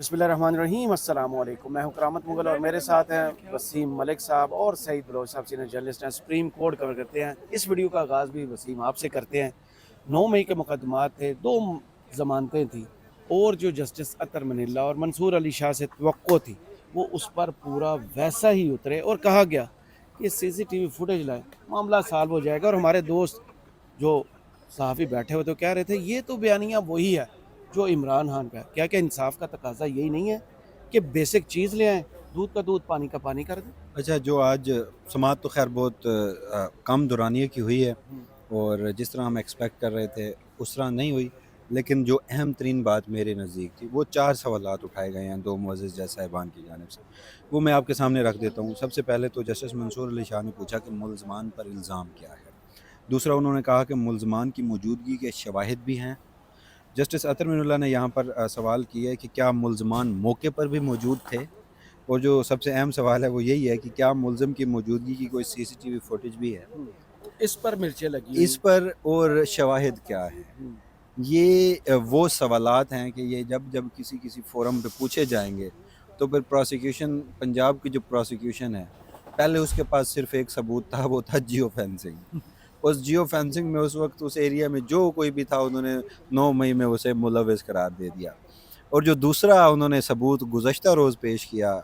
बिस्मिल्लाहिर्रहमानिर्रहीम, अस्सलाम वालेकुम। मैं हूं करामत मुगल और मेरे साथ हैं वसीम मलिक साहब और सईद बलोच साहब, सीनियर जर्नलिस्ट हैं, सुप्रीम कोर्ट कवर करते हैं। इस वीडियो का आगाज़ भी वसीम आपसे करते हैं। 9 मई के मुकदमात थे, 2 ज़मानतें थी और जो जस्टिस अतर मनीला और मंसूर अली शाह से तवक्को थी वो उस पर पूरा वैसा ही उतरे और कहा गया कि CCTV फुटेज लाएं, मामला सॉल्व हो जाएगा। और हमारे दोस्त जो सहाफ़ी बैठे हुए तो कह रहे थे ये तो बयानिया वही है जो इमरान खान का है। क्या क्या इंसाफ का तकाजा यही नहीं है कि बेसिक चीज़ ले आएँ, दूध का दूध पानी का पानी कर दें? अच्छा, जो आज समाअत तो ख़ैर बहुत कम दौरानिए की हुई है हुँ, और जिस तरह हम एक्सपेक्ट कर रहे थे उस तरह नहीं हुई। लेकिन जो अहम तरीन बात मेरे नज़दीक थी वो 4 सवालात उठाए गए हैं 2 मुअज़्ज़िज़ जज साहिबान की जानिब से। वो मैं आपके सामने रख देता हूँ। सबसे पहले तो जस्टिस मंसूर अली शाह ने पूछा कि मुल्ज़मान पर इल्ज़ाम क्या है? दूसरा, उन्होंने कहा कि मुल्ज़मान की मौजूदगी के शवाहिद भी हैं। जस्टिस अतर मीनुल्लाह ने यहाँ पर सवाल किया है कि क्या मुल्ज़मान मौके पर भी मौजूद थे? और जो सबसे अहम सवाल है वो यही है कि क्या मुल्ज़िम की मौजूदगी की कोई सीसीटीवी फुटेज भी है? हुँ। इस पर मिर्चें लगी इस हुई। पर और शवाहिद क्या है? हुँ, ये वो सवालात हैं कि ये जब जब किसी फ़ोरम पे पूछे जाएँगे, तो फिर प्रोसिक्यूशन, पंजाब की जो प्रोसिक्यूशन है, पहले उसके पास सिर्फ़ एक सबूत था, वो था जियो फेंसिंग। उस जियो फेंसिंग में उस वक़्त उस एरिया में जो कोई भी था उन्होंने 9 मई में उसे मुलव्विस करार दे दिया। और जो दूसरा उन्होंने सबूत गुज़श्ता रोज़ पेश किया,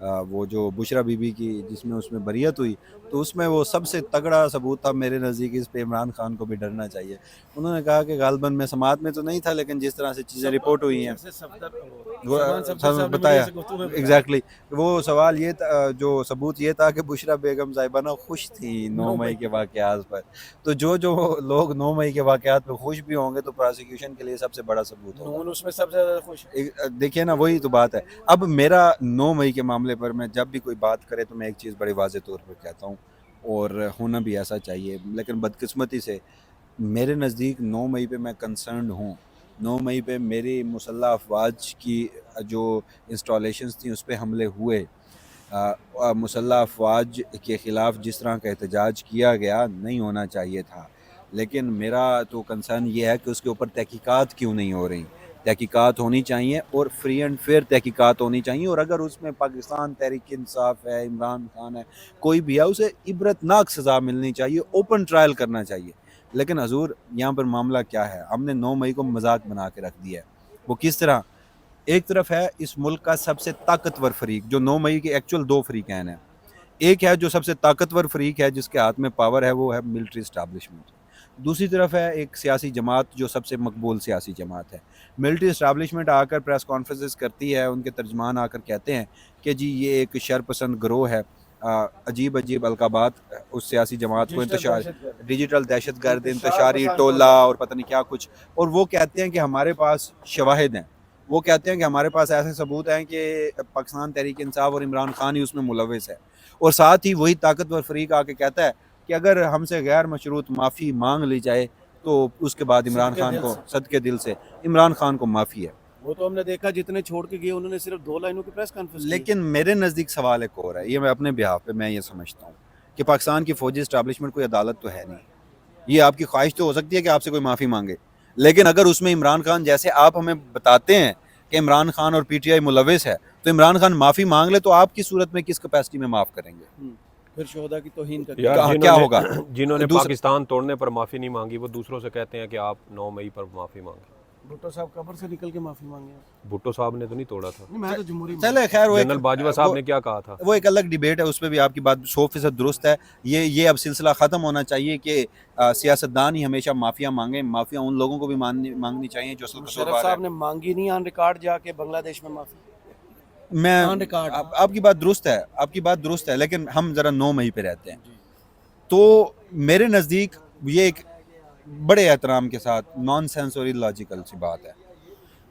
वो जो बुशरा बीबी की जिसमें उसमें बरियत हुई, तो उसमें वो सबसे तगड़ा सबूत था मेरे नज़दीक। इस पे इमरान खान को भी डरना चाहिए। उन्होंने कहा कि ग़ालिबन मैं समाअत में तो नहीं था, लेकिन जिस तरह से चीज़ें रिपोर्ट हुई हैं सबसे सफदर वो सलमान सफदर सब साहब ने मीडिया बताया। से गुफ्तगू में बताया। एग्ज़ैक्टली, वो सवाल ये था, जो सबूत ये था कि बुशरा बेगम साहिबा ना खुश थी 9 9 मई मई के वाक़यात पर। तो जो लोग 9 मई के वाक़यात पे खुश भी होंगे तो प्रोसिक्यूशन के लिए सबसे बड़ा सबूत होगा। नून उसमें सबसे ज़्यादा खुश है। देखिए ना, वही तो बात है। अब मेरा 9 मई के मामले पर मैं जब भी कोई बात करे तो मैं एक चीज़ बड़े वाज़ेह तौर पर कहता हूँ और होना भी ऐसा चाहिए। लेकिन बदकिस्मती से मेरे नज़दीक 9 मई पे मैं कंसर्न्ड हूँ। 9 मई पे मेरी मुसल्लह अफ़वाज की जो इंस्टॉलेशंस थी उस पे हमले हुए। मुसल्लह अफ़वाज के ख़िलाफ़ जिस तरह का एहतजाज किया गया नहीं होना चाहिए था। लेकिन मेरा तो कंसर्न ये है कि उसके ऊपर तहकीकात क्यों नहीं हो रही? तहकीकात होनी चाहिए और फ्री एंड फेयर तहकीकात होनी चाहिए। और अगर उसमें पाकिस्तान तहरीक इंसाफ है, इमरान खान है, कोई भी है, उसे इबरतनाक सज़ा मिलनी चाहिए, ओपन ट्रायल करना चाहिए। लेकिन हज़ूर, यहाँ पर मामला क्या है? हमने 9 मई को मज़ाक बना के रख दिया है। वो किस तरह? एक तरफ है इस मुल्क का सबसे ताकतवर फ़रीक, जो 9 मई के एक्चुअल 2 फ़रीक़ैन हैं। एक है जो सबसे ताकतवर फ़रीक है, जिसके हाथ में पावर है, वो है मिलिट्री एस्टैब्लिशमेंट। दूसरी तरफ है एक सियासी जमात जो सबसे मकबूल सियासी जमात है। मिलिट्री एस्टैब्लिशमेंट आकर प्रेस कॉन्फ्रेंसेस करती है, उनके तर्जमान आकर कहते हैं कि जी ये एक शरपसंद गिरोह है। अजीब-अजीब अलक़ाबात उस सियासी जमात को, डिजिटल इंतशार दहशतगर्द, डिजिटल दहशतगर्द, इंतशार इंतशारी पसंद टोला टोला। और पता नहीं क्या कुछ। और वो कहते हैं कि हमारे पास शवाहिद हैं। वो कहते हैं कि हमारे पास ऐसे सबूत हैं कि पाकिस्तान तहरीक इंसाफ और इमरान खान ही उसमें मुलव्विस है। और साथ ही वही ताकतवर फ़रीक आके कहता है कि अगर हमसे गैर मशरूत माफ़ी मांग ली जाए तो उसके बाद इमरान सदके खान दिल को, से। सदके दिल से, इमरान खान को माफ़ी है। वो तो हमने देखा जितने छोड़ के गए उन्होंने सिर्फ 2 लाइनों की प्रेस कॉन्फ्रेंस की है। लेकिन मेरे नज़दीक सवाल एक और है, ये मैं अपने बिहाफ़ पे मैं ये समझता हूँ कि पाकिस्तान की फ़ौजी एस्टैब्लिशमेंट कोई अदालत तो है नहीं। ये आपकी ख्वाहिश तो हो सकती है कि आपसे कोई माफ़ी मांगे, लेकिन अगर उसमें इमरान खान, जैसे आप हमें बताते हैं कि इमरान खान और PTI मुलव्विस है, तो इमरान खान माफ़ी मांग ले तो आपकी सूरत में किस कैपेसिटी में माफ़ करेंगे? हुँ, फिर शोहदा की तौहीन का क्या यार करें? क्या जिन्होंने होगा? जिन्होंने दूसरा, पाकिस्तान तोड़ने पर माफ़ी नहीं मांगी वो दूसरों से कहते हैं कि आप 9 मई पर माफ़ी मांगे। भुट्टो साहब कब्र से निकल के माफ़ी मांगे हैं। भुट्टो साहब ने तो नहीं तोड़ा था। नहीं, मैं तो जमहूरी चले खैर, वो एक जनरल बाजवा साहब ने क्या कहा था? वो एक अलग डिबेट है, उस पे भी आपकी बात 100% दुरुस्त है। ये अब सिलसिला ख़त्म होना चाहिए कि सियासतदान ही हमेशा माफ़िया मांगे। माफ़िया उन लोगों को भी मांगनी चाहिए जो असल मुशर्रफ कसूरवार है। साहब ने मांगी नहीं ऑन रिकॉर्ड जाके बांग्लादेश में माफ़ी। मैं ऑन रिकॉर्ड। आपकी बात दुरुस्त है, आपकी बात दुरुस्त है, लेकिन हम ज़रा 9 मई पे रहते हैं। जी। तो मेरे नज़दीक ये एक बड़े एहतराम के साथ नॉनसेंस और इलॉजिकल सी बात है,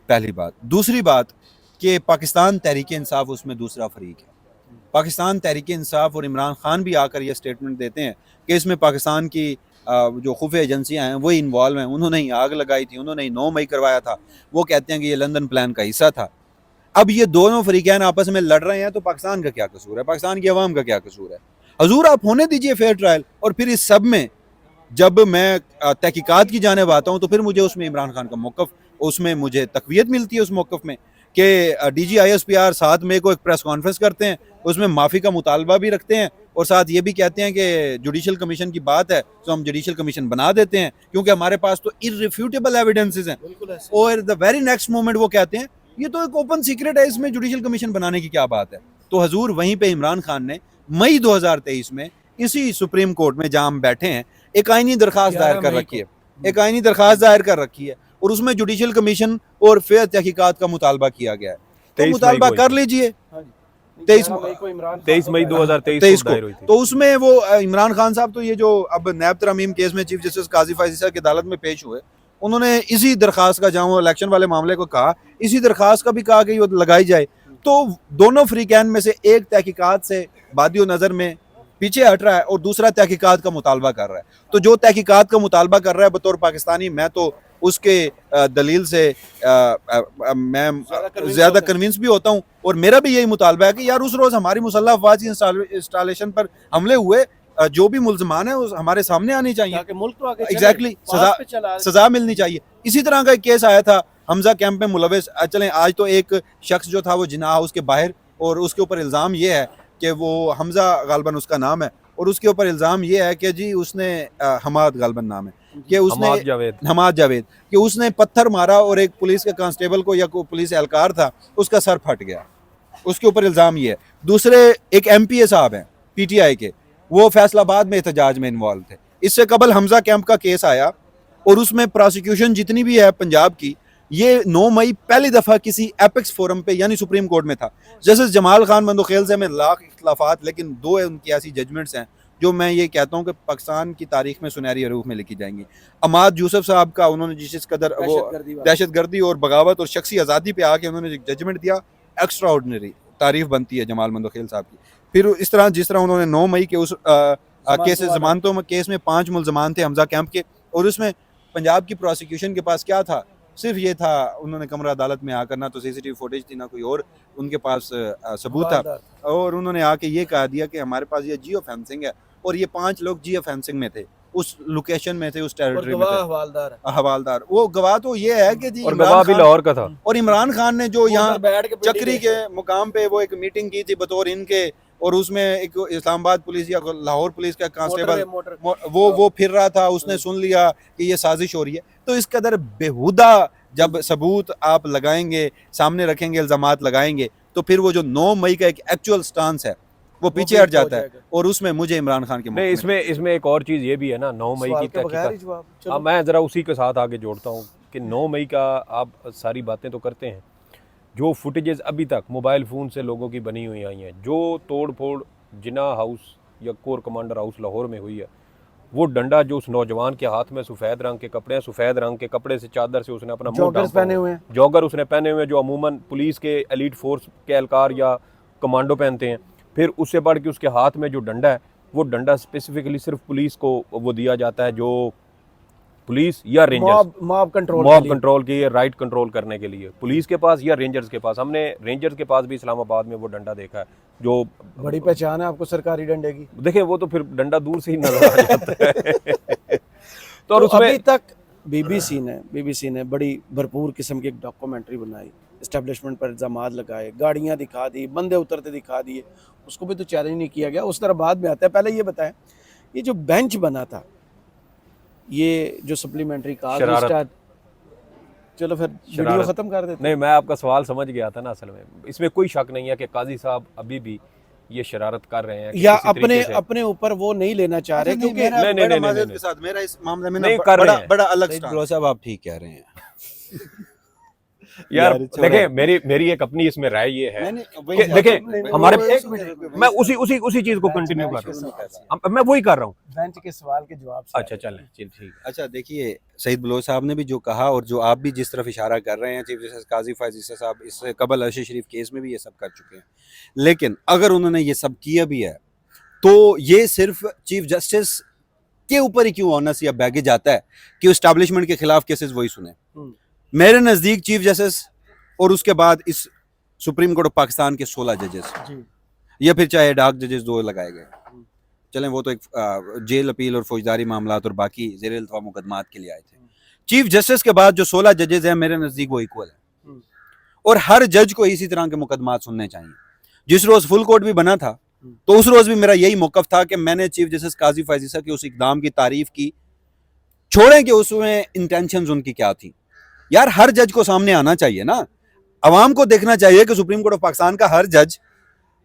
पहली बात। दूसरी बात कि पाकिस्तान तहरीक इंसाफ उसमें दूसरा फ़रीक है। पाकिस्तान तहरीक इंसाफ और इमरान खान भी आकर ये स्टेटमेंट देते हैं कि इसमें पाकिस्तान की जो खुफिया एजेंसियाँ हैं वही इन्वॉल्व हैं, उन्होंने ही आग लगाई थी, उन्होंने ही 9 मई करवाया था। वो कहते हैं कि ये लंदन प्लान का हिस्सा था। अब ये दोनों फ़रीक़ैन आपस में लड़ रहे हैं तो पाकिस्तान का क्या कसूर है? पाकिस्तान की अवाम का क्या कसूर है? हजूर, आप होने दीजिए फेयर ट्रायल। और फिर इस सब में जब मैं तहकीकात की जानिब आता हूँ तो फिर मुझे उसमें इमरान खान का मौक़िफ़, उसमें मुझे तक़वियत मिलती है उस मौक़िफ़ में कि DGISPR 7 मई को एक प्रेस कॉन्फ्रेंस करते हैं, उसमें माफ़ी का मुतालबा भी रखते हैं और साथ ये भी कहते हैं कि जुडिशल कमीशन की बात है तो हम जुडिशल कमीशन बना देते हैं क्योंकि हमारे पास तो इररिफ्यूटेबल एविडेंसेस हैं। और द वेरी नेक्स्ट मोमेंट वो कहते हैं ये तो एक ओपन सीक्रेट है, इसमें जुडिशल कमीशन बनाने की क्या बात है। तो हजूर वहीं पे इमरान खान ने मई 2023 में इसी सुप्रीम कोर्ट में जहां हम बैठे हैं एक आईनी दरखास्त दायर कर रखी है, एक आईनी दरखास्त दायर कर रखी है और उसमें जुडिशल कमीशन और फेयर तहकीकात का मुतालबा किया गया है। तो 23 मुतालबा मई को कर लीजिए। 23 मई 2023 को दायर हुई थी। तो उसमें वो इमरान खान साहब तो ये जो अब नैब तरमीम केस में चीफ जस्टिस काजी फायजी साहब की अदालत में पेश हुए, उन्होंने इसी दरखास्त का, जहां वो इलेक्शन वाले मामले को कहा, इसी दरखास्त का भी कहा कि ये लगाई जाए। तो दोनों फ्रीकैन में से एक तहकीकात से बादियो नज़र में पीछे हट रहा है और दूसरा तहकीकात का मुतालबा कर रहा है। तो जो तहकीकात का मुतालबा कर रहा है बतौर पाकिस्तानी, मैं तो उसके दलील से मैं ज़्यादा कन्विंस भी होता हूँ और मेरा भी यही मुतालबा है कि यार उस रोज़ हमारी मुसल्लह अफवाज की इंस्टॉलेशन पर हमले हुए, जो भी मुल्ज़मान है उस हमारे सामने आनी चाहिए, मुल्क तो आगे एग्जैक्टली सजा मिलनी चाहिए। इसी तरह का एक केस आया था हमजा कैंप में मुलविस। चलें आज तो एक शख्स जो था वो जिना हाउस के बाहर, और उसके ऊपर इल्ज़ाम ये है कि वो हमजा गालबन उसका नाम है, और उसके ऊपर इल्ज़ाम ये है कि जी उसने हमाद गालबन नाम है कि उसने हमाद जावेद कि उसने पत्थर मारा और एक पुलिस के कांस्टेबल को या कोई पुलिस एहलकार था उसका सर फट गया, उसके ऊपर इल्ज़ाम ये है। दूसरे एक MPA साहब हैं PTI के, वो फैसलाबाद में एहतजाज में इन्वॉल्व थे। इससे कबल हमजा कैंप का केस आया और उसमें प्रोसिक्यूशन जितनी भी है पंजाब की, ये 9 मई पहली दफ़ा किसी एपेक्स फोरम पे यानी सुप्रीम मंदोखेल में था। जस्टिस जमाल खान मंदोखेल से हमें लाख इख्तलाफात, लेकिन 2 उनकी ऐसी जजमेंट्स हैं जो मैं ये कहता हूँ कि पाकिस्तान की तारीख में सुनहरी हरूफ में लिखी जाएंगी। अमाद यूसुफ साहब का, उन्होंने जिस कदर वो दहशतगर्दी और बगावत और शख्सी आज़ादी पे आके उन्होंने जजमेंट दिया, एक्स्ट्रा ऑर्डिनरी, तारीफ बनती है जमाल मंदोखेल साहब की। फिर इस तरह जिस तरह उन्होंने 9 मई के उस केस जमानतों में, केस में 5 मुल्ज़मान थे हमजा कैंप के, और उसमें पंजाब की प्रोसिक्यूशन के पास क्या था, सिर्फ ये था, उन्होंने कमरा अदालत में आकर ना तो CCTV फुटेज थी ना कोई और उनके पास सबूत था, और उन्होंने आके ये कहा दिया कि हमारे पास ये जियो फेंसिंग है, और ये 5 लोग जियो फेंसिंग में थे, उस लोकेशन में थे, उस टेरिटरी में थे। हवालदार वो गवाह तो ये है कि जी और गवाह भी लाहौर का था, और इमरान खान ने जो यहाँ चक्री के मुकाम पे वो एक मीटिंग की थी बतौर इनके, और उसमें एक इस्लामाबाद पुलिस या लाहौर पुलिस का कांस्टेबल वो फिर रहा था, उसने सुन लिया कि ये साजिश हो रही है। तो इस कदर बेहुदा जब सबूत आप लगाएंगे, सामने रखेंगे, इल्जामात लगाएंगे, तो फिर वो जो 9 मई का एक एक्चुअल स्टांस है वो पीछे हट जाता है, और उसमें मुझे इमरान खान के नहीं, इसमें एक और चीज़ ये भी है ना, 9 मई की तहकीकात। अब मैं ज़रा उसी के साथ आगे जोड़ता हूँ कि 9 मई का आप सारी बातें तो करते हैं, जो फुटेजेस अभी तक मोबाइल फ़ोन से लोगों की बनी हुई आई हैं, जो तोड़ फोड़ जिना हाउस या कोर कमांडर हाउस लाहौर में हुई है, वो डंडा जो उस नौजवान के हाथ में सफ़ेद रंग के कपड़े हैं, सफ़ेद रंग के कपड़े से चादर से उसने अपना जॉगर्स पहने हुए हैं, जॉगर उसने पहने हुए हैं, जो अमूमन पुलिस के एलीट फोर्स के एहलकार या कमांडो पहनते हैं। फिर उससे बढ़ के उसके हाथ में जो डंडा है, वो डंडा स्पेसिफिकली सिर्फ पुलिस को वो दिया जाता है, जो पुलिस या रेंजर्स मॉब कंट्रोल के राइट कंट्रोल करने के लिए पुलिस के पास या रेंजर्स के पास। हमने रेंजर्स के पास भी इस्लामाबाद में वो डंडा देखा है, जो बड़ी पहचान है आपको सरकारी डंडे की। देखें वो तो फिर डंडा दूर से ही नजर आ जाता है। तो और उसमें अभी तक बीबीसी ने बड़ी भरपूर किस्म की एक डॉक्यूमेंट्री बनाई, इस्टेब्लिशमेंट पर इल्ज़ामात लगाए, गाड़ियाँ दिखा दी, बंदे उतरते दिखा दिए, उसको भी तो चैलेंज नहीं किया गया, उस तरह बाद में आता है। पहले ये बताएं, ये जो बेंच बना था, ये जो सप्लीमेंट्री का, चलो फिर वीडियो खत्म कर देते। नहीं, मैं आपका सवाल समझ गया था ना, असल में इसमें कोई शक नहीं है कि काजी साहब अभी भी ये शरारत कर रहे हैं या अपने ऊपर वो नहीं लेना चाह रहे, क्योंकि मेरा इस मामले में बड़ा अलग स्टांस। साहब आप ठीक कह रहे हैं यार। देखें मेरी एक अपनी इसमें राय ये है, देखें हमारे मैं उसी चीज को कंटिन्यू कर रहा हूँ, मैं वही कर रहा हूँ बेंच के सवाल के जवाब से। अच्छा चलें, ठीक। अच्छा देखिए, सईद बलोच साहब ने भी जो कहा और जो आप भी जिस तरफ इशारा कर रहे हैं, चीफ जस्टिस काजी फायजी साहब इससे कबल अर्शी शरीफ केस में भी ये सब कर चुके हैं, लेकिन अगर उन्होंने ये सब किया भी है तो ये सिर्फ चीफ जस्टिस के ऊपर ही क्यों ऑनस या बैगेज आता है कि एस्टैब्लिशमेंट के खिलाफ केसेस वही सुने। मेरे नज़दीक चीफ जस्टिस और उसके बाद इस सुप्रीम कोर्ट ऑफ पाकिस्तान के 16 जजेस या फिर चाहे डाक जजेस 2 लगाए गए, चलें वो तो एक जेल अपील और फौजदारी मामलात और बाकी ज़ेर इल्तवा मुकदमात के लिए आए थे। चीफ जस्टिस के बाद जो 16 जजेस हैं मेरे नज़दीक वो इक्वल है, और हर जज को इसी तरह के मुकदमात सुनने चाहिए। जिस रोज फुल कोर्ट भी बना था तो उस रोज भी मेरा यही मौकफ था कि मैंने चीफ जस्टिस काजी फैज ईसा के उस इकदाम की तारीफ की, छोड़ें कि उसमें इंटेंशंस उनकी क्या थी। यार हर जज को सामने आना चाहिए ना, अवाम को देखना चाहिए कि सुप्रीम कोर्ट ऑफ पाकिस्तान का हर जज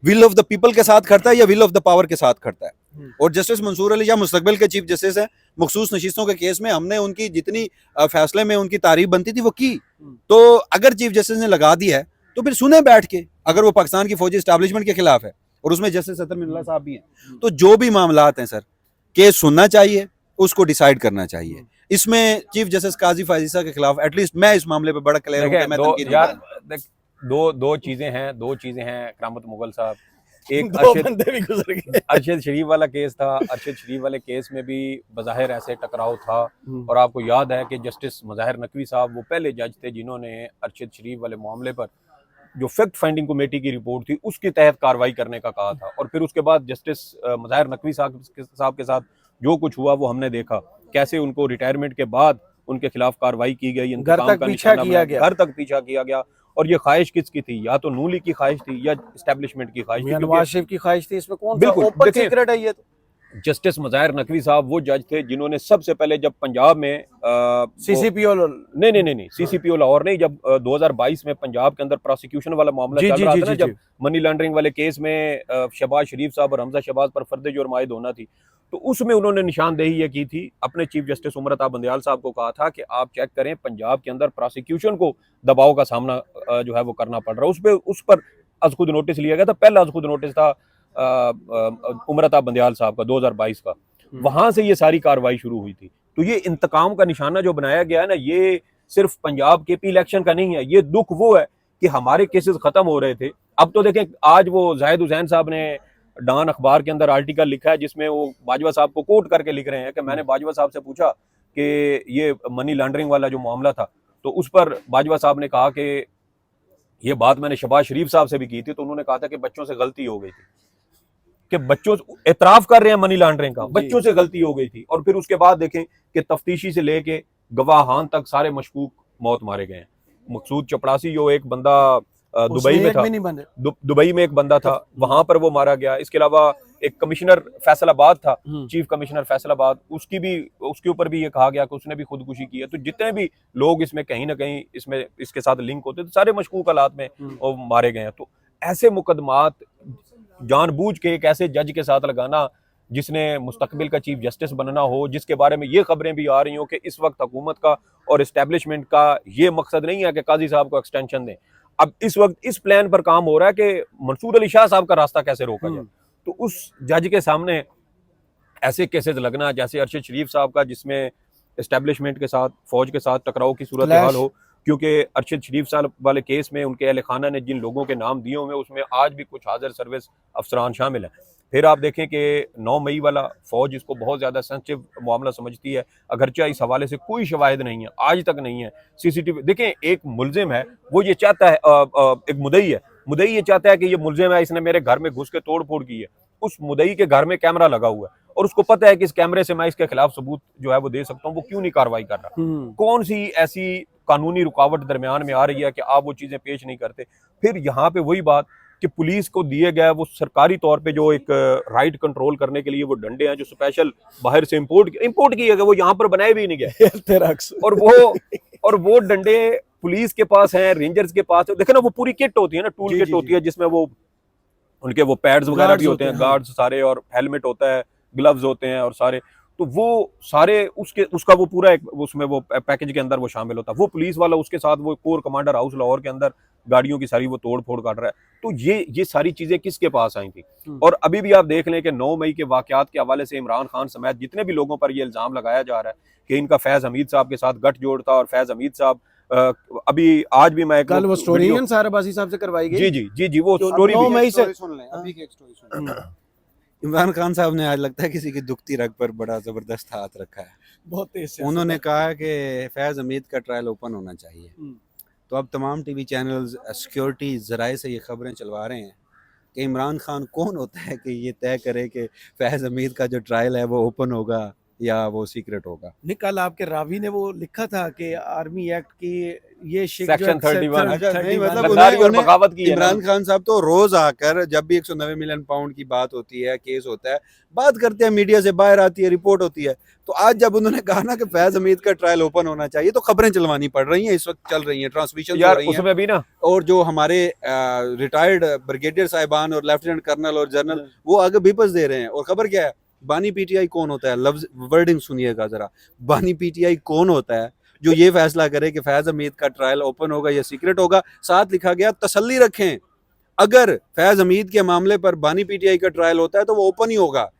विल ऑफ द पीपल के साथ खड़ता है या विल ऑफ द पावर के साथ खड़ता है। और जस्टिस मंसूर अली या मुस्तकबिल के चीफ जस्टिस हैं, मखसूस नशिस्तों के केस में हमने उनकी जितनी फैसले में उनकी तारीफ बनती थी वो की। तो अगर चीफ जस्टिस ने लगा दी है तो फिर सुने बैठ के, अगर वो पाकिस्तान की फौजी एस्टैब्लिशमेंट के खिलाफ है और उसमें जस्टिस सतर मिनल्ला साहब भी हैं, तो जो भी मामलात हैं सर, केस सुनना चाहिए, उसको डिसाइड करना चाहिए। इसमें चीफ जस्टिस काजी फैज ईसा के खिलाफ एटलीस्ट मैं इस मामले पे बड़ा क्लियर हूं कि मैं तनकीद नहीं करूंगा। दो चीजें हैं करामत मुगल साहब। एक दो बंदे भी गुजर गए। अरशद शरीफ वाला केस था। अरशद शरीफ वाले केस में भी बज़ाहिर ऐसे टकराव था, और आपको याद है कि जस्टिस मुज़ाहिर नकवी साहब वो पहले जज थे जिन्होंने अरशद शरीफ वाले मामले पर जो फैक्ट फाइंडिंग कमेटी की रिपोर्ट थी उसके तहत कार्रवाई करने का कहा था। और फिर उसके बाद जस्टिस मुज़ाहिर नकवी साहब के साथ जो कुछ हुआ वो हमने देखा, कैसे उनको रिटायरमेंट के बाद उनके खिलाफ कार्रवाई की गई, घर तक पीछा किया गया। और ये ख्वाहिश किसकी थी? या तो नूली की ख्वाहिश थी या एस्टेब्लिशमेंट की ख्वाहिश थी, नवाज शरीफ की ख्वाहिश थी। इसमें कौन बिल्कुल ओपन सीक्रेट है ये? तो जस्टिस मुज़ाहिर नकवी साहब वो जज थे जिन्होंने सबसे पहले जब पंजाब में सीसीपीओ नहीं सीसीपीओ लाहौर नहीं, जब 2022 में पंजाब के अंदर प्रोसिक्यूशन वाला मामला चल रहा था ना, जब मनी लॉन्ड्रिंग वाले केस में शहबाज शरीफ साहब और हमजा शहबाज पर फर्द जुर्म आयद होना थी, तो उसमें उन्होंने निशानदेही ये की थी, अपने चीफ जस्टिस उमरता बंदयाल साहब को कहा था कि आप चेक करें पंजाब के अंदर प्रोसिक्यूशन को दबाव का सामना जो है वो करना पड़ रहा है। उस पर आज खुद नोटिस लिया गया था। पहला आज खुद नोटिस था उमरता बंदयाल साहब का 2022 का। वहां से ये सारी कार्रवाई शुरू हुई थी। तो ये इंतकाम का निशाना जो बनाया गया है ना, ये सिर्फ पंजाब के पी इलेक्शन का नहीं है, ये दुख वो है कि हमारे केसेस खत्म हो रहे थे। अब तो देखें, आज वो जाहिद हुसैन साहब ने डान अखबार के अंदर आर्टिकल लिखा है जिसमें वो बाजवा साहब को कोट करके लिख रहे हैं कि मैंने बाजवा साहब से पूछा कि ये मनी लॉन्ड्रिंग वाला जो मामला था, तो उस पर बाजवा साहब ने कहा कि ये बात मैंने शहबाज शरीफ साहब से भी की थी, तो उन्होंने कहा था कि बच्चों से गलती हो गई थी, कि बच्चों एतराफ कर रहे हैं मनी लॉन्ड्रिंग का, बच्चों से गलती हो गई थी। और फिर उसके बाद देखें कि तफ्तीशी से लेके गवाहान तक सारे मशकूक मौत मारे गए हैं। मकसूद चपड़ासी जो एक बंदा दुबई में था, दुबई में एक बंदा था, वहां पर वो मारा गया। इसके अलावा एक कमिश्नर फैसलाबाद था, चीफ कमिश्नर फैसलाबाद, उसके ऊपर भी ये कहा गया कि उसने भी खुदकुशी की है। तो जितने भी लोग इसमें कहीं ना कहीं इसके साथ लिंक होते, तो सारे मशकूक हालात में वो मारे गए हैं। तो ऐसे मुकदमात जानबूझ के एक ऐसे जज के साथ लगाना जिसने मुस्तकबिल का चीफ जस्टिस बनना हो, जिसके बारे में ये खबरें भी आ रही हो कि इस वक्त हुकूमत का और इस्टेब्लिशमेंट का ये मकसद नहीं है कि काजी साहब को एक्सटेंशन दें। अब इस वक्त इस प्लान पर काम हो रहा है कि मंसूर अली शाह साहब का रास्ता कैसे रोका जाए। तो उस जज के सामने ऐसे केसेस लगना, जैसे अरशद शरीफ साहब का, जिसमें इस्टेब्लिशमेंट के साथ, फौज के साथ टकराव की सूरत हाल हो, क्योंकि अरशद शरीफ साहब वाले केस में उनके अहल खाना ने जिन लोगों के नाम दिए हुए उसमें आज भी कुछ हाजिर सर्विस अफसरान शामिल हैं। फिर आप देखें कि 9 मई वाला फौज इसको बहुत ज़्यादा सेंसिटिव मामला समझती है, अगरचे इस हवाले से कोई शवाहिद नहीं है, आज तक नहीं है। सीसीटीवी देखें, एक मुलजिम है, वो ये चाहता है, एक मुदई है, मुदई ये चाहता है कि ये मुलजिम है, इसने मेरे घर में घुस के तोड़ फोड़ की है। उस मुदई के घर में कैमरा लगा हुआ है और उसको पता है कि इस कैमरे से मैं इसके खिलाफ सबूत जो है वो दे सकता हूँ, वो क्यों नहीं कार्रवाई कर रहा? कौन सी ऐसी कानूनी रुकावट दरमियान में आ रही है कि आप वो चीजें पेश नहीं करते? फिर यहाँ पे वही बात कि पुलिस को दिए गए वो सरकारी तौर पे जो एक राइट कंट्रोल करने के लिए वो डंडे हैं जो स्पेशल बाहर से इंपोर्ट किए गए, वो यहाँ पर बनाए भी नहीं गए। और वो डंडे पुलिस के पास हैं, रेंजर्स के पास है। देखे ना, वो पूरी किट होती है ना, टूल किट होती है, जिसमें वो उनके वो पैड्स वगैरह भी होते हैं, गार्ड्स सारे, और हेलमेट होता है, ग्लव्स होते हैं और सारे, तो वो सारे उसका वो पूरा एक उसमें वो पैकेज के अंदर वो शामिल होता है। वो पुलिस वाला उसके साथ वो कोर कमांडर हाउस लाहौर के अंदर गाड़ियों की सारी वो तोड़ फोड़ कर रहा है। तो ये सारी चीजें किसके पास आई थी? और अभी भी आप देख लें कि 9 मई के वाकयात के हवाले से इमरान खान समेत जितने भी लोगों पर ये इल्जाम लगाया जा रहा है कि इनका फैज हमीद साहब के साथ गठजोड़ था, और फैज हमीद साहब अभी आज भी मैं कल वो स्टोरी साराबाजी साहब से करवाई गई। जी वो स्टोरी सुन लें, अभी की एक स्टोरी सुन लें। इमरान खान साहब ने आज लगता है किसी की दुखती रग पर बड़ा जबरदस्त हाथ रखा है। बहुत तेज। उन्होंने कहा कि फैज हमीद का ट्रायल ओपन होना चाहिए। तो अब तमाम टीवी चैनल्स सिक्योरिटी ज़राए से ये खबरें चलवा रहे हैं कि इमरान खान कौन होता है कि ये तय करे कि फैज हमीद का जो ट्रायल है वो ओपन होगा या वो सीक्रेट होगा। नहीं, कल आपके रावी ने वो लिखा था कि आर्मी एक्ट की ये सेक्शन 31 नहीं, मतलब गद्दारी और उन्हें बगावत की है ना। इमरान खान साहब तो रोज आकर जब भी 190 मिलियन पाउंड की बात होती है, केस होता है, बात करते हैं, मीडिया से बाहर आती है, रिपोर्ट होती है। तो आज जब उन्होंने कहा ना कि फैज हमीद का ट्रायल ओपन होना चाहिए, तो खबरें चलवानी पड़ रही हैं, इस वक्त चल रही हैं, ट्रांसमिशन हो यार रही हैं। उसमें भी ना, और जो हमारे रिटायर्ड ब्रिगेडियर साहिबान और लेफ्टिनेंट कर्नल और जनरल वो आगे बिपस दे रहे हैं। और खबर क्या है, बानी पीटीआई कौन होता है? लफ्ज वर्डिंग सुनिएगा जरा, बानी पीटीआई कौन होता है जो ये फैसला करे कि फैज हमीद का ट्रायल ओपन होगा या सीक्रेट होगा? साथ लिखा गया तसल्ली रखें, अगर फैज हमीद के मामले पर बानी पीटीआई का ट्रायल होता है तो वो ओपन ही होगा।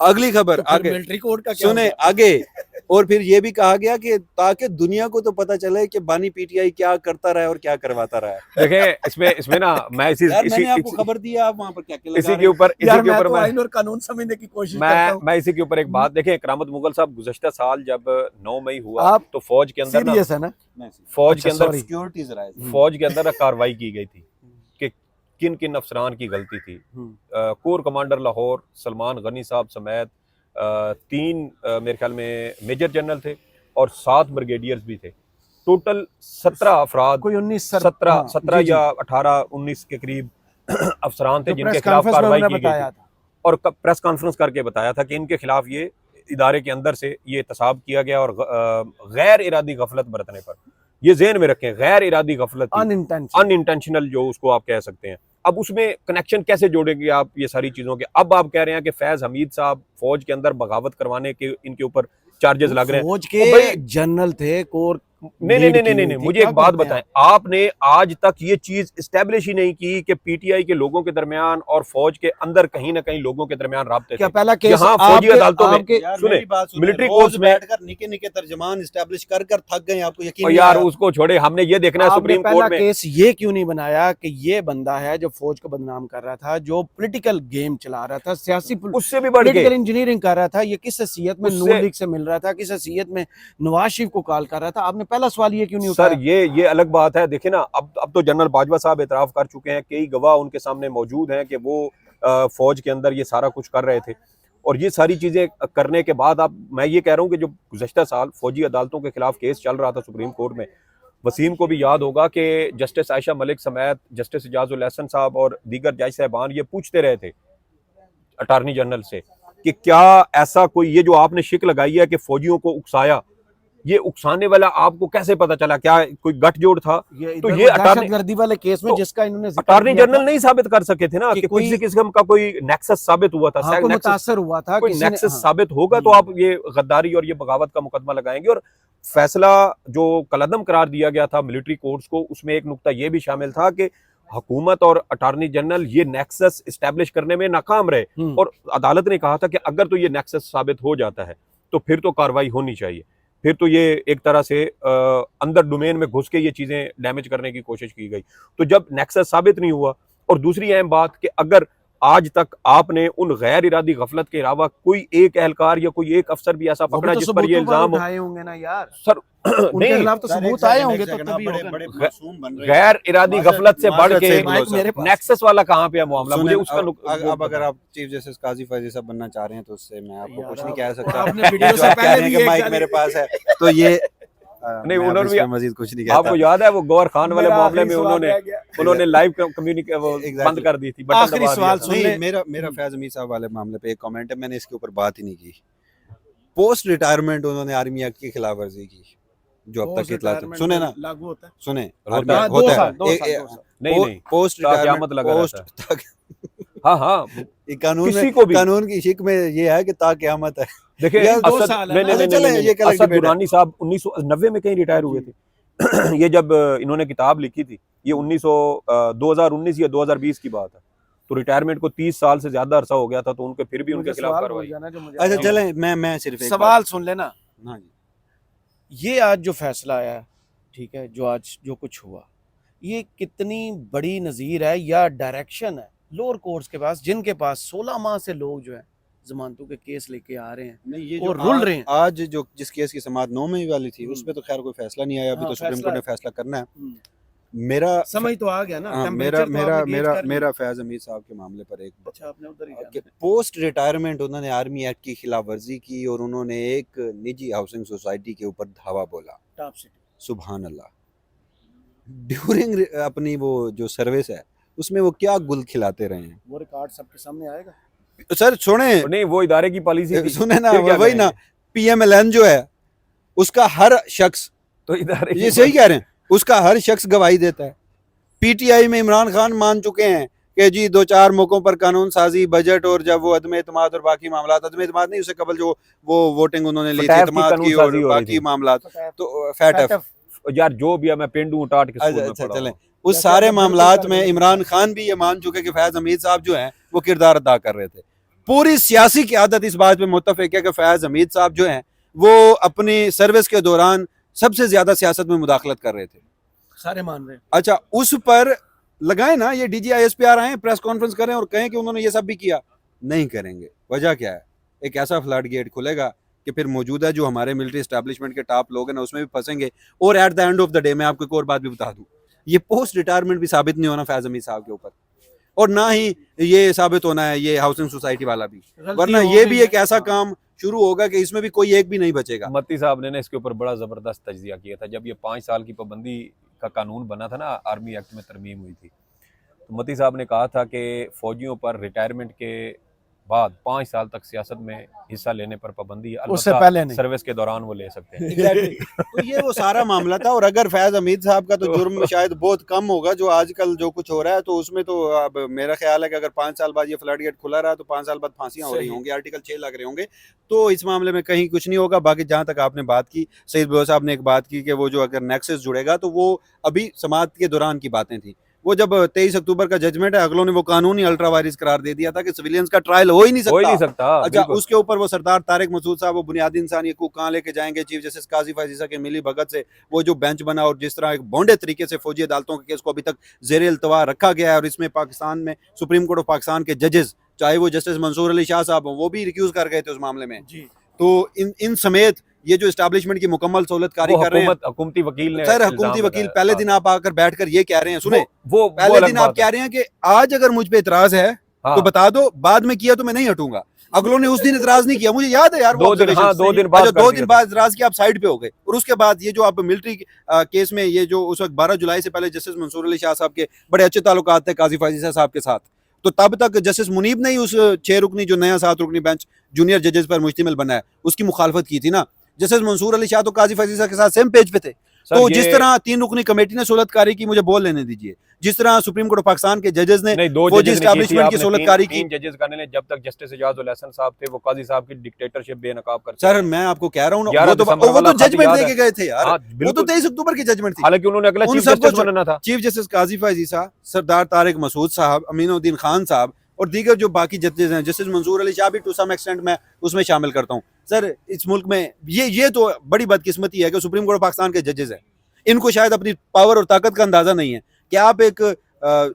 अगली खबर तो आगे मिलिट्री कोड का क्या सुने होगा? आगे। और फिर ये भी कहा गया कि ताकि दुनिया को तो पता चले कि बानी पीटीआई क्या करता रहा है और क्या करवाता रहा है। देखें इसमें ना मैं यार मैंने आपको खबर दी है, आप वहां पर क्या क्या लगा इसी रहे के हैं? ऊपर यार मैं तो आइन और कानून समझने की कोशिश करता हूँ। मैं इसी के ऊपर एक बात, देखें करामत मुगल साहब, गुज़श्ता साल जब 9 मई हुआ आप तो फौज के अंदर ना, सीरियस है ना? फौज के अच्छा, अंदर sorry. सिक्योरिटीज रहा है। फौज के अंदर कार्रवाई की गई थी कि किन किन अफसरान की गलती थी। कोर कमांडर लाहौर सलमान गनी साहब समेत 3 मेरे ख्याल में मेजर जनरल थे और 7 ब्रिगेडियर्स भी थे। टोटल 17 अफराद, कोई 19 17 या 18 19 के करीब अफसरान थे जो जिनके प्रेस खिलाफ कॉन्फ्रेंस में कार्रवाई उन्होंने की गई बताया थी। था। और प्रेस कॉन्फ्रेंस करके बताया था कि इनके खिलाफ ये इदारे के अंदर से ये एहतसाब किया गया और गैर इरादी गफलत बरतने पर, ये ज़हन में रखें, गैर इरादी गफलत, अनइंटेंशनल जो उसको आप कह सकते हैं। अब उसमें कनेक्शन कैसे जोड़ेंगे आप ये सारी चीज़ों के? अब आप कह रहे हैं कि फैज हमीद साहब फौज के अंदर बगावत करवाने के इनके ऊपर चार्जेस लग रहे हैं। फौज के जनरल थे, कोर नहीं, मुझे एक बात बताएं, आपने आज तक ये चीज इस्टेब्लिश ही नहीं की कि पीटीआई के लोगों के दरमियान और फौज के अंदर कहीं ना कहीं लोगों के दरमियान राब्ते क्या थे। पहला केस यहाँ फौजी अदालतों में सुने, मिलिट्री कोर्ट्स में बैठकर निके तर्जमान इस्टेब्लिश कर थक गए, आपको यकीन और यार उसको छोड़े, हमने ये देखना है सुप्रीम कोर्ट में। केस ये क्यों नहीं बनाया कि ये बंदा है जो फौज को बदनाम कर रहा था, जो पॉलिटिकल गेम चला रहा था, सियासी उससे भी बढ़ के इंजीनियरिंग कर रहा था, ये किस हैसियत में नून लीग से मिल रहा था, किस हैसियत में नवाज शरीफ को कॉल कर रहा था? आपने पहला सवाल ये क्यों नहीं सर, ये अलग बात है। देखिए ना, अब तो जनरल बाजवा साहब एतराफ कर चुके हैं, कई गवाह उनके सामने मौजूद हैं कि वो फौज के अंदर ये सारा कुछ कर रहे थे। और ये सारी चीजें करने के बाद मैं ये कह रहा हूँ कि जो गुज़श्ता साल फौजी अदालतों के खिलाफ केस चल रहा था सुप्रीम कोर्ट में, वसीम को भी याद होगा कि जस्टिस आयशा मलिक समेत जस्टिस इजाजुल हसन साहब और दीगर जज साहबान ये पूछते रहे थे अटार्नी जनरल से कि क्या ऐसा कोई, ये जो आपने शिक लगाई है कि फौजियों को उकसाया, ये उकसाने वाला आपको कैसे पता चला? क्या कोई गठजोड़ था? तो ये दहशतगर्दी वाले केस में तो जिसका इन्होंने अटॉर्नी जनरल नहीं साबित कर सके थे ना कि किसी किस्म का कोई नेक्सस साबित हुआ था। हाँ, कोई मुतासर हुआ था, कोई नेक्सस साबित होगा तो आप ये गद्दारी और ये बगावत का मुकदमा लगाएंगे। और फैसला जो कलअदम करार दिया गया था मिलिट्री कोर्ट्स को, उसमें एक नुक्ता ये भी शामिल था कि हुकूमत और अटॉर्नी जनरल ये नेक्सस इस्टेब्लिश करने में नाकाम रहे और अदालत ने कहा था कि अगर तो ये नेक्सस साबित हो जाता है तो फिर तो कार्रवाई होनी चाहिए, फिर तो ये एक तरह से अंदर डोमेन में घुस के ये चीजें डैमेज करने की कोशिश की गई। तो जब नेक्सस साबित नहीं हुआ, और दूसरी अहम बात कि अगर आज तक आपने उन गैर इरादी गफलत के अलावा कोई एक एहलकार या कोई एक अफसर भी ऐसा पकड़ा जिस पर ये इल्जाम होंगे ना यार सर, उनके खिलाफ तो सबूत आए होंगे, तो तभी होगा। गैर इरादी गफलत से बढ़ के नेक्सस वाला कहाँ पे है मामला? मुझे उसका अब अगर आप चीफ जस्टिस काजी फैजी साहब बनना चाह रहे हैं तो उससे मैं आपको कुछ नहीं कह सकता। आपने वीडियो से पहले भी माइक मेरे पास है तो ये नहीं, उन्होंने भी मजीद कुछ नहीं कहता। आपको याद है वो गौर खान वाले मामले में उन्होंने लाइव कम्युनिकेशन बंद कर दी थी, बटन दबा दिया था। नहीं, मेरा फैज हमीद साहब वाले मामले पे एक कमेंट है, मैंने इसके ऊपर बात ही नहीं की। पोस्ट रिटायरमेंट उन्होंने आर्मी एक्ट की खिलाफ वर्जी की, जो अब तक इतला सुने ना, लागू होता है, सुने होता है नहीं, पोस्ट रिटायरमेंट लगा। हाँ, कानून की शिक में ये है कि ता क़यामत है। देखिए असद दुरानी साहब 1990 में कहीं रिटायर हुए थे। ये जब इन्होंने किताब लिखी थी, ये 2019 या 2020 की बात है, तो रिटायरमेंट को 30 साल से ज्यादा अरसा हो गया था, तो उनके फिर भी उनके खिलाफ कार्रवाई। अच्छा चलें, मैं सिर्फ सवाल सुन लेना। हाँ जी, ये आज जो फैसला आया, ठीक है, जो आज जो कुछ हुआ, ये कितनी बड़ी नज़ीर है या डायरेक्शन है लोअर कोर्ट्स के पास, जिनके पास 16 माह से लोग जो है जमानतों के केस लेके आ रहे हैं, नहीं ये और रुल रहे हैं। आज जो जिस केस की समाअत 9 मई वाली थी उसमें तो खैर कोई फैसला नहीं आया, अभी तो सुप्रीम कोर्ट ने फैसला करना है। मेरा समझ तो आ गया ना, हाँ, टेम्परेचर मेरा तो मेरा आपने गेज मेरा कर लिया। मेरा फैज हमीद साहब के मामले पर एक अच्छा, आपने उधर ही कि जाना है। पोस्ट रिटायरमेंट उन्होंने आर्मी एक्ट की खिलाफ वर्जी की और उन्होंने एक निजी हाउसिंग सोसाइटी के ऊपर धावा बोला। Top city. सुभान अल्लाह। ड्यूरिंग अपनी वो जो सर्विस है उसमें वो क्या गुल खिलाते रहे हैं। वो रिकॉर्ड सबके सामने आएगा। सर सुने, तो नहीं, वो इदारे की पॉलिसी थी, सुने ना, फिर क्या वही ना, करेंगे? पीएमएलएन जो है उसका हर शख्स, तो इदारे ये की सही कह रहे हैं, उसका हर शख्स गवाही देता है। पीटीआई में इमरान खान मान चुके हैं कि जी 2-4 मौकों पर कानून साजी, बजट, और जब वो अदम एतमाद और बाकी मामला, अदम एतमाद नहीं, उससे कबल जो वो वोटिंग उन्होंने ली थी फटैफ की एतमाद कानून की और साजी हो रही बाकी थी। मामला, तो फैटफ, यार जो भी है, मैं पेंडू टाट के स्कूल में अच्छा पढ़ा चलें, हूँ। उस जैसे सारे आपने बिल्कुल मामलात कर में दिया। इमरान खान भी ये मान चुके कि फैज हमीद साहब जो हैं वो किरदार अदा कर रहे थे। पूरी सियासी क़यादत इस बात पे मुत्तफ़िक है कि फैज हमीद साहब जो हैं वो अपनी सर्विस के दौरान सबसे ज्यादा सियासत में मुदाखलत कर रहे थे। सारे मान रहे हैं। अच्छा, उस पर लगाए ना, ये DGISPR आए, प्रेस कॉन्फ्रेंस करें और कहें कि उन्होंने ये सब भी किया। नहीं करेंगे। वजह क्या है? एक ऐसा फ्लड गेट खुलेगा कि फिर मौजूदा जो हमारे मिलिट्री एस्टैब्लिशमेंट के टॉप लोग हैं ना उसमें भी फंसेंगे। और at the end of the day मैं आपको एक और बात भी बता दूं, ये पोस्ट रिटायरमेंट भी साबित नहीं होना फैज हमीद साहब के ऊपर, और ना ही ये साबित होना है ये हाउसिंग सोसाइटी वाला भी, वरना हो ये गई भी है। एक ऐसा काम शुरू होगा कि इसमें भी कोई एक भी नहीं बचेगा। मत्ती साहब ने ना इसके ऊपर बड़ा ज़बरदस्त तज्जिया किया था जब ये 5 साल की पाबंदी का कानून बना था ना, आर्मी एक्ट में तरमीम हुई थी। तो मत्ती साहब ने कहा था कि फ़ौजियों पर रिटायरमेंट के बाद 5 साल तक सियासत में हिस्सा लेने पर पाबंदी, उससे अलबत्ता पहले नहीं। सर्विस के दौरान वो ले सकते हैं। Exactly. तो ये वो सारा मामला था। और अगर फैज हमीद साहब का तो जुर्म शायद बहुत कम होगा जो आजकल जो कुछ हो रहा है, तो उसमें तो अब मेरा ख्याल है कि अगर 5 साल बाद ये फ्लड गेट खुला रहा तो 5 साल बाद फांसियां हो रही होंगी, आर्टिकल 6 लग रहे होंगे, तो इस मामले में कहीं कुछ नहीं होगा। बाकी जहां तक आपने बात की, सईद बुआ साहब ने एक बात की कि वो जो अगर नेक्सस जुड़ेगा तो वो अभी समाअत के दौरान की बातें थी। वो जब 23 अक्टूबर का जजमेंट है, अगलों ने वो कानून ही अल्ट्रा वायरस करार दे दिया था कि सिविलियंस का ट्रायल हो ही नहीं हो ही नहीं सकता। सकता। अच्छा, बिल्कुल। उसके ऊपर वो सरदार तारिक मसूद साहब वो बुनियादी इंसानी हकूक कहाँ लेके जाएंगे, चीफ जस्टिस काजी फाजीसा के मिली भगत से वो जो बेंच बना और जिस तरह एक बॉन्डे तरीके से फौजी अदालतों के केस को अभी तक जेर अल्तवा रखा गया है, और इसमें पाकिस्तान में सुप्रीम कोर्ट ऑफ पाकिस्तान के जजेस, चाहे वो जस्टिस मंसूर अली शाह साहब हों, वो भी रिक्यूज कर गए थे उस मामले में। जी। तो इन समेत ये जो एस्टैब्लिशमेंट की मुकम्मल सहूलतकारी वो कर रहे हैं हुकूमती वकील ने सर, इल्जाम हुकूमती वकील लगाया। पहले हाँ। दिन आप आकर बैठकर ये कह रहे हैं, सुने, वो पहले अलग दिन आप बात कह रहे हैं कि आज अगर मुझ पे इतराज है हाँ। तो बता दो, बाद में किया तो मैं नहीं हटूंगा। अगलों ने उस दिन इतराज नहीं किया, मुझे याद है यार, वो 2 दिन, हाँ, 2 दिन बाद अच्छा, कर 2 दिया दिन था। बाद इतराज किया, आप साइड पे हो गए। और उसके बाद ये जो आप मिलिट्री केस में, ये जो उस वक्त 12 जुलाई से पहले जस्टिस मंसूर अली शाह साहब के बड़े अच्छे ताल्लुकात थे काजी फाजीसा साहब के साथ, तो तब तक जस्टिस मुनीब ने ही उस 6 रुकनी जो नया 7 रुकनी बेंच जूनियर जजेस पर मुश्तमिल बना है उसकी मुखालफत की थी ना। जस्टिस मंसूर अली शाह तो काजी फाजीसा के साथ सेम पेज पे थे। तो जिस तरह 3 रुकनी कमेटी ने सहूलतकारी की, मुझे बोल लेने दीजिए, जिस तरह सुप्रीम कोर्ट ऑफ पाकिस्तान के जजेस ने नहीं, 2 फौजी जजेस ने एस्टैब्लिशमेंट की सहूलतकारी की। 3 जजेस का ने, जब तक जस्टिस इजाज उल हसन साहब थे वो काजी साहब की डिक्टेटरशिप बेनकाब करते सर रहे। मैं आपको कह रहा हूँ ना, 11 वो दिसंबर तो वाला खत जजमेंट याद दे है। के गए थे यार, हाँ, वो तो बिल्कुल। 23 अक्टूबर की जजमेंट थी। हालांकि उन्होंने अगला उन चीफ सबको जस्टिस बनना था। चीफ जस्टिस काजी फाजीसा, सरदार तारिक मसूद साहब, अमीनुद्दीन खान साहब और दीगर जो बाकी जजेस हैं, जस्टिस मंसूर अली शाह भी टू सम एक्सटेंट मैं उसमें शामिल करता हूँ। सर इस मुल्क में ये तो बड़ी बदकिस्मती है कि सुप्रीम कोर्ट ऑफ पाकिस्तान के जजेस हैं, इनको शायद अपनी पावर और ताकत का अंदाजा नहीं है कि आप एक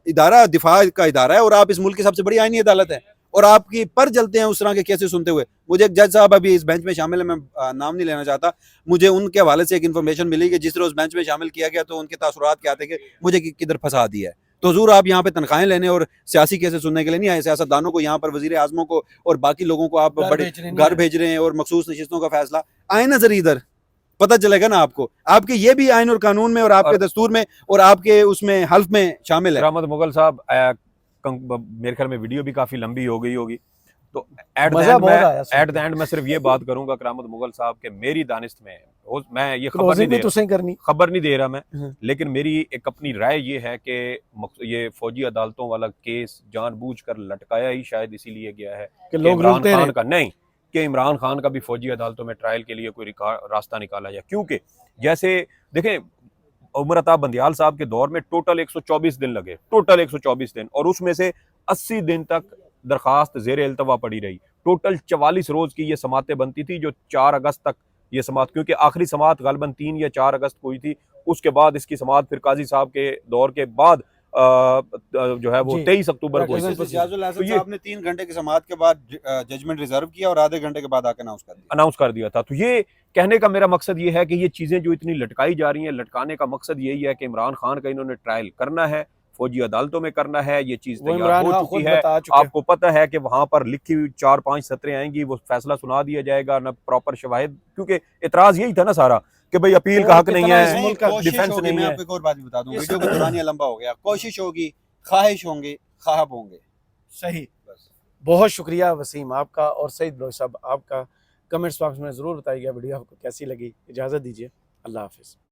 इदारा, दिफा का इदारा है और आप इस मुल्क की सबसे बड़ी आईनी अदालत है, और आपकी पर जलते हैं उस तरह के केसेस सुनते हुए। मुझे एक जज साहब अभी इस बेंच में शामिल है, मैं नाम नहीं लेना चाहता, मुझे उनके हवाले से एक इन्फॉर्मेशन मिली कि जिस तरह उस बेंच में शामिल किया गया तो उनके तासुरात क्या थे कि मुझे किधर फंसा दिया है। तो हुजूर आप यहाँ पे तनख्वाहें लेने और सियासी केसेस सुनने के लिए नहीं आए। सियासतदानों को यहाँ पर, वजीर आजमों को और बाकी लोगों को आप बड़े घर भेज रहे हैं और मखसूस नशिस्तों का फैसला। आए नजर इधर, पता चलेगा ना आपको, आपके ये भी आइन और कानून में और आपके दस्तूर में और आपके उसमें हल्फ में शामिल है। करामत मुगल साहब, मेरे ख्याल में वीडियो भी काफी लंबी हो गई होगी, तो एट द एंड मैं सिर्फ ये बात करूंगा करामत मुगल साहब के, मेरी दानिश्त में, मैं ये खबर नहीं दे रहा मैं, लेकिन मेरी एक अपनी राय ये है कि ये फौजी अदालतों वाला केस जानबूझकर लटकाया ही शायद इसीलिए गया है कि इमरान खान का नहीं, कि इमरान खान का भी फौजी अदालतों में ट्रायल के लिए कोई रास्ता निकाला जाए। क्योंकि जैसे देखें, उमर अता बंदियाल साहब के दौर में टोटल 124 दिन लगे, टोटल 124 दिन, और उसमें से 80 दिन तक दरखास्त ज़ेर अल्तवा पड़ी रही। टोटल 44 रोज की ये समातें बनती थी, जो 4 अगस्त तक ये समात, क्योंकि आखिरी समात गालिबन 3 या 4 अगस्त को हुई थी, उसके बाद इसकी समात फिर काजी साहब के दौर के बाद जो है वो जी। 23 अक्टूबर को जैसे सियाजुल हसन तो ये- साहब ने 3 घंटे की समाअत के बाद जजमेंट रिजर्व किया और आधे घंटे के बाद आके अनाउंस कर दिया था। तो ये कहने का मेरा मकसद ये है कि ये चीज़ें जो इतनी लटकाई जा रही हैं, लटकाने का मकसद यही है कि इमरान खान का इन्होंने ट्रायल करना है, फौजी अदालतों में करना है, ये चीज़ वो तैयार इमरान हो खान चुकी खुद है। बता चुके हैं। आपको पता है कि वहाँ पर लिखी हुई 4-5 सत्रें आएंगी, वो फैसला सुना दिया जाएगा, ना प्रॉपर शवाहिद, क्योंकि इतराज़ यही था ना सारा कि भाई अपील और का हक नहीं कितना इस है, मुल्क का डिफेंस नहीं मैं है। आपको एक और बात भी बता दूं, ये वीडियो का दौरानिया लंबा हो गया। कोशिश होगी, ख्वाहिश होंगे, ख्वाब होंगे। सही। बस। बहुत शुक्रिया वसीम आपका और सईद बलोच साहब आपका। कमेंट्स बॉक्स में ज़रूर बताइएगा वीडियो आपको कैसी लगी। इजाज़त दीजिए, अल्लाह हाफिज़।